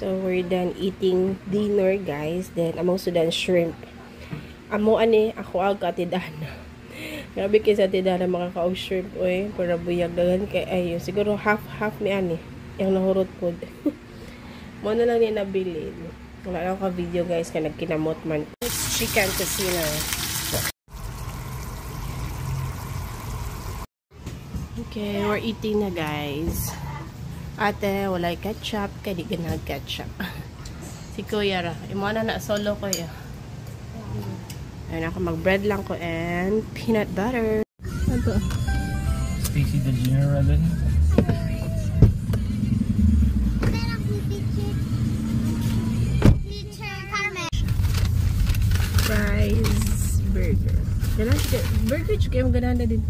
So, we're done eating dinner, guys. Then, among sudan shrimp. Amo, ako aga tidana. Grabe kayo sa tidana makakaog shrimp, oy. Para buyag dagan kay ayo. Siguro half mi yung nahurot po. Mo na lang ni nabili. Wala ako ka-video, guys, kaya nagkinamot man. Chicken casino. Okay, we're eating na, guys. Ate, walay ketchup, kaya di ganag ketchup. Si Kuya ra. Imo na solo ko ya. Ayun ako, mag-bread lang ko and peanut butter. Ito. Stacy the Junior rin. Fries, burger. Ganun siya. Burger siya yung ganun na din.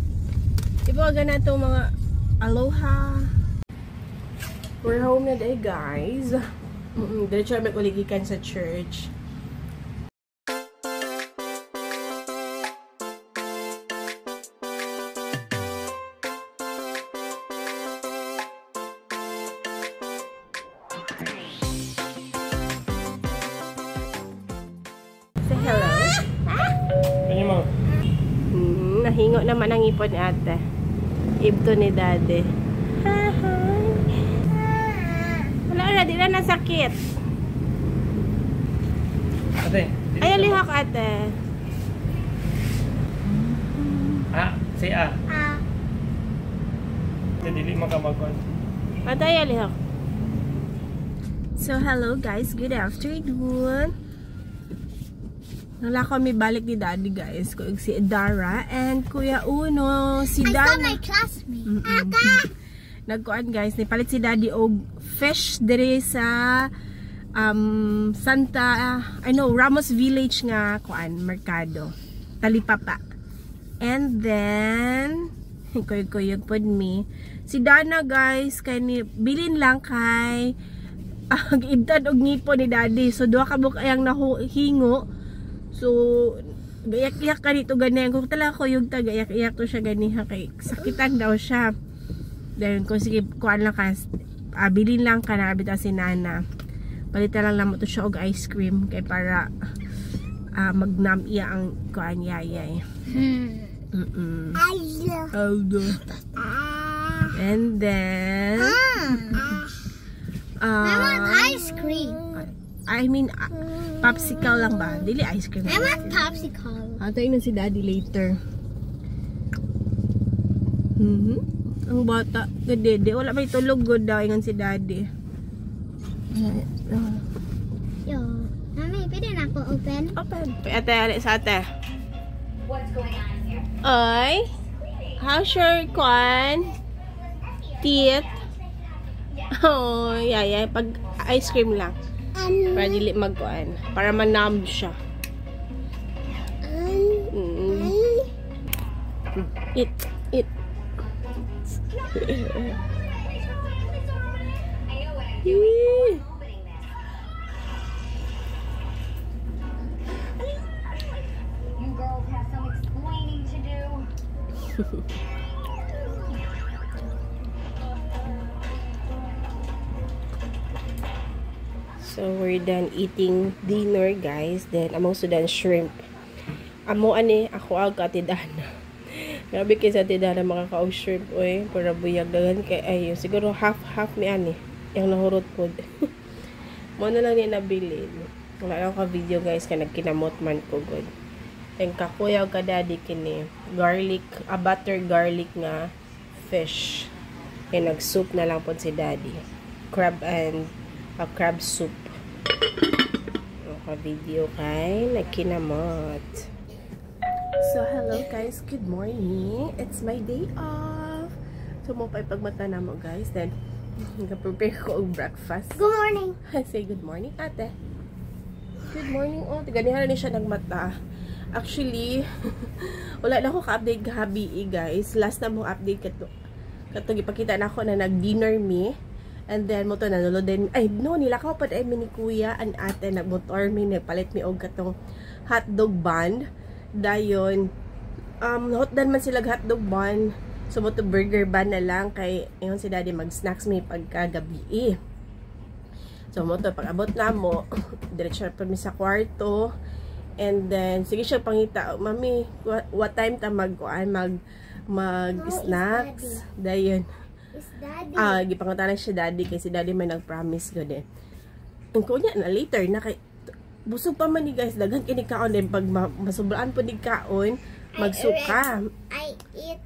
Iba ganun itong mga aloha. We're home na day, guys. Diretso kami uligikan sa church. Say hello. Kanya mo? Nahingo naman ang ipon ni ate. Ibto ni daddy. Wala na, di na nasakit. Ate. Ay, lihok ate. Say dili makamagwan. Ate, ay, lihok. So, hello guys. Good afternoon. Wala kami balik ni daddy, guys. Kung si Dara and Kuya Uno. Si Dana. I saw my classmate. Nagkuan, guys. Nipalit si daddy og fish dire sa Ramos Village nga kuan, merkado. Talipapa. And then kuyog pod mi. Si Dana, guys, kay ni bilin lang kay ibtad og nipo ni daddy. So duha ka buk ayang nahingo. So gayak-iyak ka dito ganyan. Kung talaga kuyog ta gayak-iyak to siya ganiha kay sakitan daw siya. Then kung sige kuan lang ka bilin lang ka na bitaw si Nana. Palitan lang mo to siya og ice cream kay para magnam iya ang kuan yayay. Aldo. And then I want ice cream. I mean popsicle lang ba? Dili ice cream. I want popsicle. Antayin na si daddy later. Ang bata, gadede. Wala may tulog good daw ingon si daddy. Yo, Mami, pwede na ako open? Open. Ate, alis sa ate. What's going on here? Oy, how's your kwan? Teeth? Oh, yaya. Pag ice cream lang. Para dili magkuan. Para manam siya. Eat. You girls have some explaining to do. So, we're done eating dinner, guys. Then, among sudan shrimp. Amo, ako aga tidana. Grabe kayo sa tidana makakaog shrimp, oy. Para buyag dagan kay ayo. Siguro half mi yung nahurot po. Mo na lang ni nabili. Wala ako ka-video, guys, kaya nagkinamot man ko, good. And kakuyaw ka daddy kini. Garlic, butter garlic nga fish. And nag-soup na lang po si daddy. Crab soup. Ka-video kay nagkinamot. So, hello guys. Good morning. It's my day off. So, mo pa ipagmata na mo, guys. Then, nag-prepare ko og breakfast. Good morning. Say good morning, ate. Good morning. Oh, ganihan na siya nagmata. Actually, wala na ako ka-update gabi, guys. Last na mo update katong ipakita na ako na nag-dinner me. And then, mo to nanulod din. Ay, no, nilakaw pa ay ni Kuya and ate nagmotor me. Palit mi og katong hotdog bun. Dayon, hotdan man sila hotdog bun. So, mo to burger bun na lang. Kay, yun si daddy mag-snacks may pagkagabi. So mo to, pag abot na mo, diretso pa mi sa kwarto. And then, sige siya pangita, mami, what time ta mag-snacks? Dayon. It's daddy. Gipangutan siya daddy, kasi daddy may nag-promise ko din. Ang kunya na, later, busog pa man ni guys, daghan kini kaon din, pag masubraan po ni kaon, magsuka. I eat.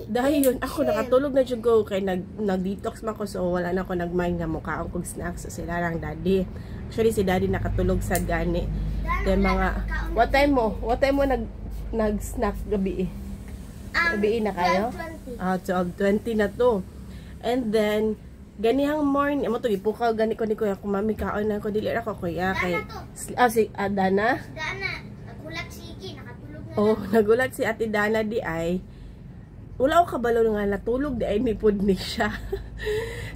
Dahil yun, ako nakatulog na dyan ko, kaya nag-detox man ko, so wala na ako nag-mind nga mukhaon kong snacks, so sila lang daddy. Actually, si daddy nakatulog sa gani. Then mga, what time mo nag-snack gabi? Gabi na kayo? 12:20 na to. And then, ganihang morning, mo to ipukaw gani ko ni kuya, kung mami kaon na ko, dili ra ko kuya, kay, si Dana? Dana, nagulat si Iggy, nakatulog na. Oh, nagulat si Ate Dana di ay, wala ko kabalo nga natulog di ay may food ni siya.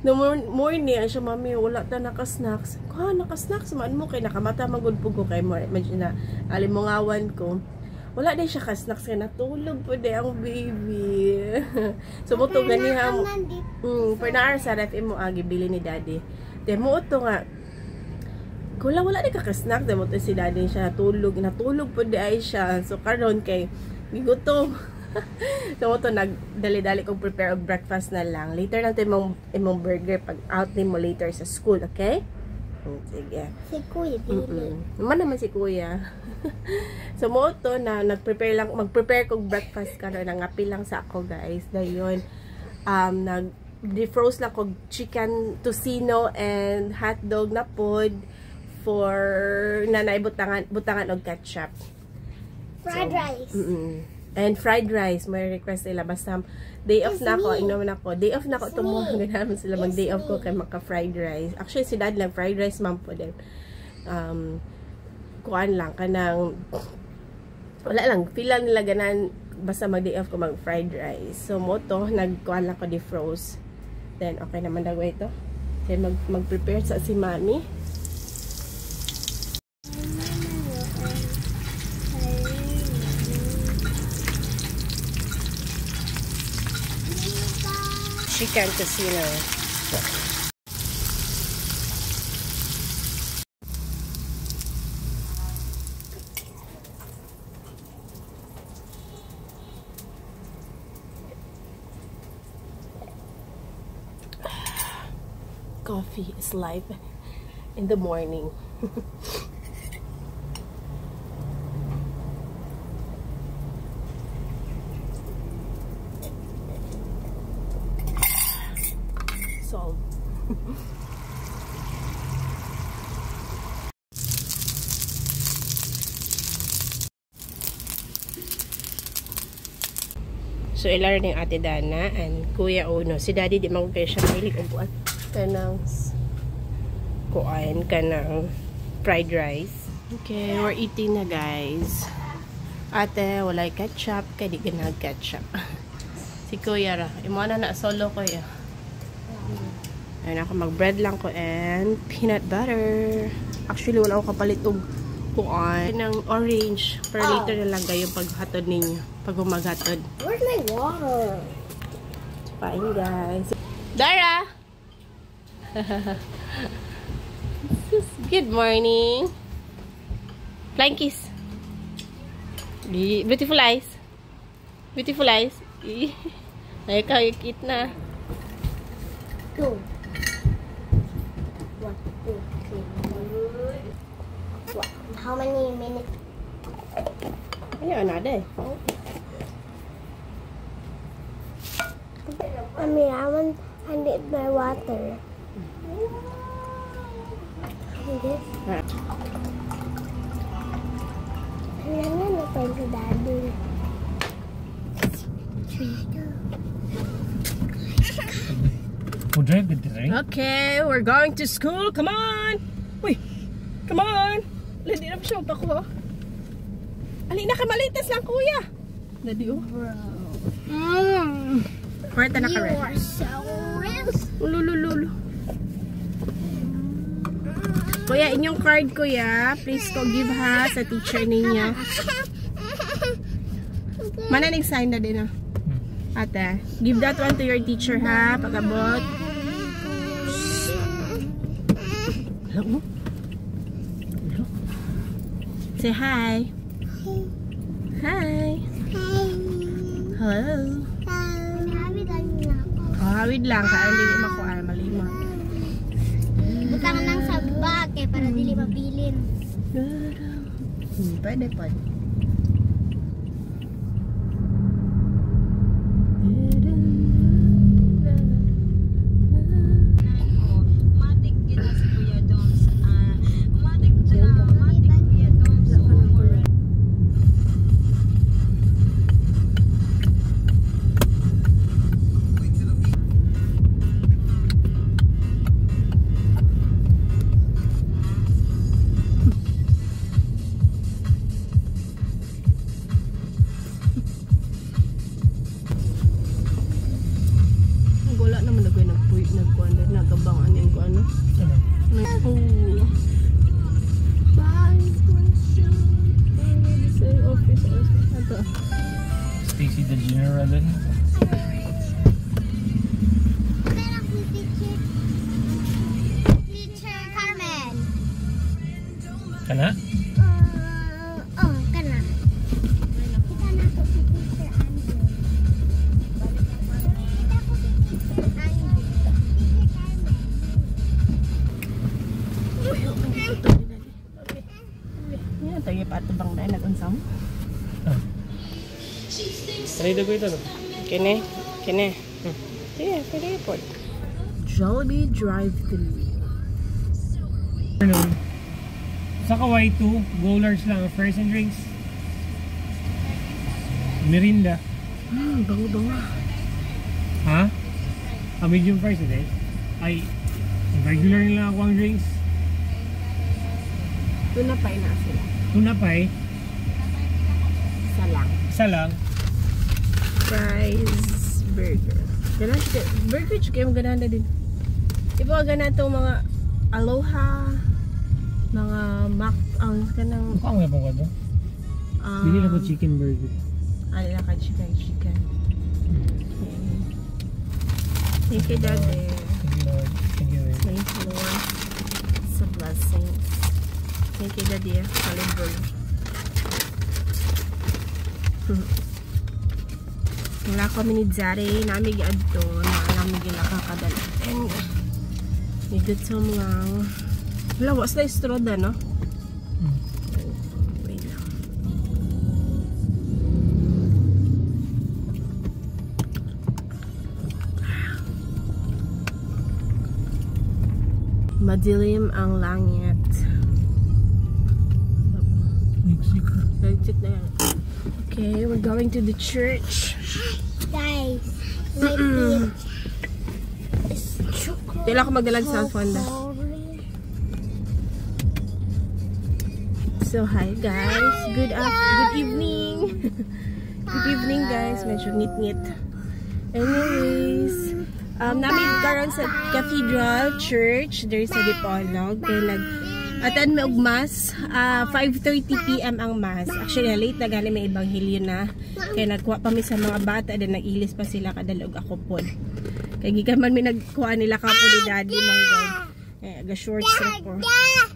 No morning ay siya, mami wala ta naka-snacks. Naka-snacks man mo kay nakamata magud po ko kay mo imagine na alimongawan ko. Wala din siya ka-snacks kay natulog po di ang baby. So mo to ganihang pernaar sa ref mo gibili ni daddy. Demo to nga wala din ka-snack demo to si daddy siya natulog po di ay siya. So karon kay gigutom. So, ito, nagdali-dali kong prepare of breakfast na lang. Later natin imong burger pag out din mo later sa school, okay? Sige. Si Kuya, dili. Naman naman si Kuya. So, mo ito, mag-prepare kong breakfast ka na, nangapi lang sa ako, guys. Dahil yun, nag-defrost lang kong chicken tocino and hotdog na pod for nanay butangan og ketchup. Fried rice. And fried rice, may request nila. Basta day off na ako, inom na ako. Day off na ako tomorrow. Ganaman sila mag-day off ko kay maka-fried rice. Actually, si dad lang, fried rice man po din. Kuan lang, kanang, wala lang, feel lang nila ganan, basta mag-day off ko mag-fried rice. So, mo to, nag-kuan lang ko defrost. Then, okay naman daw ito. Then, mag-prepare sa si mami. Chicken tocino. Coffee is life in the morning. Salt. So, ilar ng Ate Dana and Kuya Uno. Si Daddy di mag-prepare siya. Mahilig upuan kanang kuan, kanang fried rice. Okay, we're eating na guys. Ate, walay ketchup. Kaya di ganag ketchup. Si Kuya ra. Imo na solo Kuya. Ayun ako, mag-bread lang ko and peanut butter. Actually, wala ako kapalit og kuan ng orange. Pero later na lang kayo paghatod ninyo. Pag umaghatod. Where's my water? It's fine, guys. Dara! Good morning. Flying kiss. Beautiful eyes. Beautiful eyes. Ay, ikaw, ikit na. 2. 1, 2, 3. How many minutes? Ayun, another. Mommy, I need my water. This? Ano na pa sa daddy? Okay, we're going to school. Come on! Uy! Come on! Hindi na pa siya magpakuha. Alina ka, malitas lang, Kuya. Daddy, oh. Kwarta na ka rin. You are so rich. Ululululu. Kuya, inyong card, Kuya. Please ko give ha sa teacher ninyo. Mananig sign na din, oh. Ate, give that one to your teacher, ha? Pag-abot. Hello? Hello? Say hi. Hi. Hello. Hawid lang ka hindi makuha malima. Butang nang sa bag para dili mabilin. Pwede pa. Matik gina si Kuya Doms. Matik Kuya Doms. Wala naman nagkabangan yung ano. Oh. Office. Ito. Stacy the General din. Teacher Carmen. Kana? Oh, kana. Kita na to si Teacher Andrew. Yan, tayo patubang dahil nag-unsam. Kanito ko ito no? Kine. Yeah, pwede po. Jollibee drive-thru. Sa Kawai 2, go large lang. Fries and drinks. Merinda. Bango-bango. Ha? Medium fries today. Ay, regular lang ako ang drinks. Tuna pa na sila. Tuna pie. Isa lang. Isa lang. Fries, burger. Ganun siya. Burger siya yung ganahan na din. Iba ganun itong mga aloha, mga mac, kanang Mukha nga pong kato. Bili na ko chicken burger. ano na ka chicken. Okay. Thank you, Daddy. Thank you, Lord. Thank you, Lord. Thank you, Lord. It's a blessing. Thank you, Daddy. Hallelujah. Wala kami ni Zari. Namig adto. Namig nakakadala. And gutom lang. Wala, was na straw da, no? Wait lang. Madilim ang langit. Mexico. Okay, we're going to the church. Guys, my feet is chocolate. Dila ko magdalag sa cellphone na. So, hi guys. Good evening. Good evening guys. Medyo ngit-ngit. Anyways, namin karon sa Cathedral Church. There's a Dipolog. Kaya nag-attend may og mass. 5:30 PM ang mass. Actually, late na gani may ebanghelyo na. Kaya nagkuha pa mi sa mga bata. Then nag-ilis pa sila kadalog ako po. Kaya gikan man may nagkuha nila kapo ni Daddy Manggod. Kaya ga-shorts ko.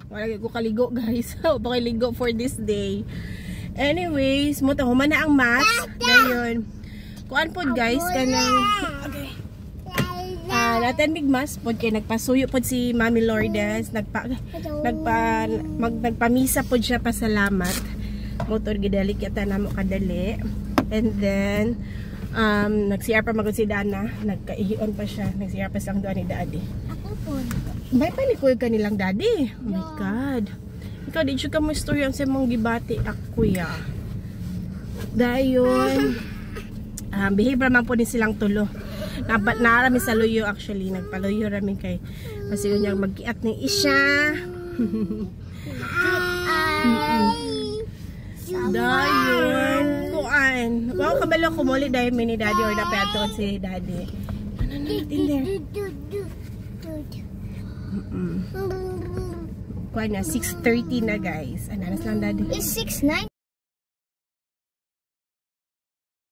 Wala ko kaligo guys. Okay, ligo for this day. Anyways, muto human na ang mass. Dayon. Kuan pod guys kanang okay. Natin big mass pod kay nagpasuyo pod si Mami Lourdes, nagpamisa pod siya pasalamat. Motor gidali kita namo kadali. And then nag-CR pa magud si Dana, nagkaihion pa siya, nag-CR pa sang duha ni Daddy. Ako po. May panikul ka nilang Daddy. Oh my God. Ikaw, di siya ka mo story ang sa mong gibati ako ya. Dayon. Behave naman po din silang tulo. Narami sa luyo actually. Nagpaluyo rami kay. Kasi yun yung mag-iat ng isya. Dayon. Kuan. Wow, kabalo kumuli dahil mini Daddy or napetoon si Daddy. Ano na natin there? Kuan na, 6:30 na guys. Ananas lang Daddy. It's 6:09.